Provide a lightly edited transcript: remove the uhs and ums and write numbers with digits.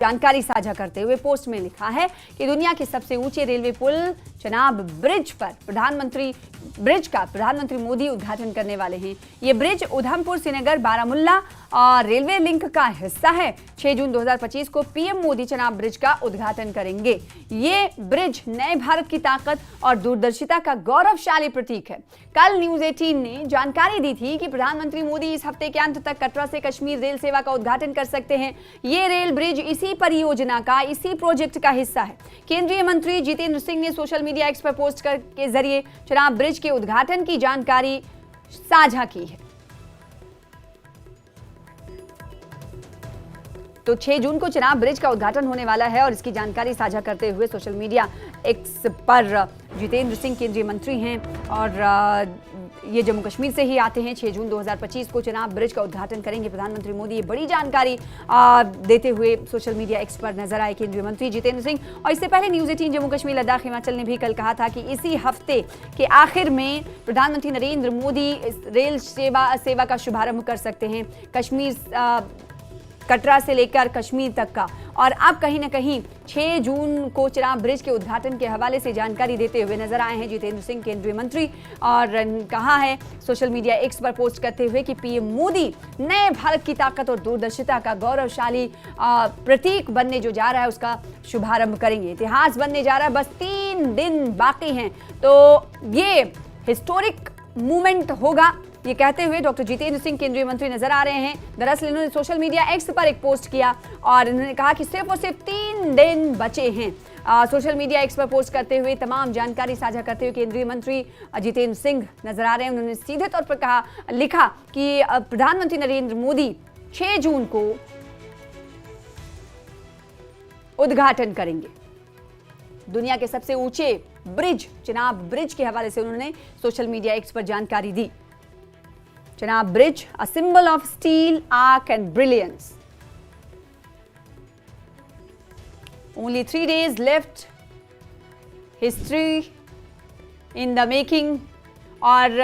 जानकारी साझा करते हुए पोस्ट में लिखा है कि दुनिया के सबसे ऊंचे रेलवे पुल चनाब ब्रिज पर प्रधानमंत्री मोदी उद्घाटन करने वाले हैं। ये ब्रिज उधमपुर श्रीनगर बारामुल्ला और रेलवे लिंक का हिस्सा है। 6 जून 2025 को पीएम मोदी चनाब ब्रिज का उद्घाटन करेंगे। ये ब्रिज नए भारत की ताकत और दूरदर्शिता का गौरवशाली प्रतीक है। कल न्यूज 18 ने जानकारी दी थी कि प्रधानमंत्री मोदी इस हफ्ते के अंत तक कटरा से कश्मीर रेल सेवा का उद्घाटन कर सकते हैं। ये रेल ब्रिज इसी परियोजना का, इसी प्रोजेक्ट का हिस्सा है। केंद्रीय मंत्री जितेंद्र सिंह ने सोशल मीडिया एक्स पर पोस्ट के जरिए चनाब ब्रिज के उद्घाटन की जानकारी साझा की है। तो 6 जून को चनाब ब्रिज का उद्घाटन होने वाला है और इसकी जानकारी साझा करते हुए सोशल मीडिया एक्स पर जितेंद्र सिंह केंद्रीय मंत्री हैं और ये जम्मू कश्मीर से ही आते हैं। 6 जून 2025 को चनाब ब्रिज का उद्घाटन करेंगे प्रधानमंत्री मोदी। ये बड़ी जानकारी देते हुए सोशल मीडिया एक्स पर नजर आए केंद्रीय मंत्री जितेंद्र सिंह। और इससे पहले न्यूज 18 जम्मू कश्मीर लद्दाख हिमाचल ने भी कल कहा था कि इसी हफ्ते के आखिर में प्रधानमंत्री नरेंद्र मोदी रेल सेवा का शुभारंभ कर सकते हैं, कश्मीर कटरा से लेकर कश्मीर तक का। और अब कहीं ना कहीं 6 जून को चनाब ब्रिज के उद्घाटन के हवाले से जानकारी देते हुए नजर आए हैं जितेंद्र सिंह केंद्रीय मंत्री। और कहा है सोशल मीडिया एक्स पर पोस्ट करते हुए कि पीएम मोदी नए भारत की ताकत और दूरदर्शिता का गौरवशाली प्रतीक बनने जो जा रहा है उसका शुभारंभ करेंगे। इतिहास बनने जा रहा है, बस 3 दिन बाकी हैं तो ये हिस्टोरिक मूवमेंट होगा, ये कहते हुए डॉक्टर जितेंद्र सिंह केंद्रीय मंत्री नजर आ रहे हैं। दरअसल इन्होंने सोशल मीडिया एक्स पर एक पोस्ट किया और इन्होंने कहा कि सिर्फ और सिर्फ 3 दिन बचे हैं। सोशल मीडिया एक्स पर पोस्ट करते हुए तमाम जानकारी साझा करते हुए केंद्रीय मंत्री जितेंद्र सिंह नजर आ रहे हैं। उन्होंने सीधे तौर पर लिखा कि प्रधानमंत्री नरेंद्र मोदी 6 जून को उद्घाटन करेंगे। दुनिया के सबसे ऊंचे ब्रिज चनाब ब्रिज के हवाले से उन्होंने सोशल मीडिया एक्स पर जानकारी दी। Chenab Bridge, a symbol of steel, arc and brilliance. Only 3 days left. History in the making. और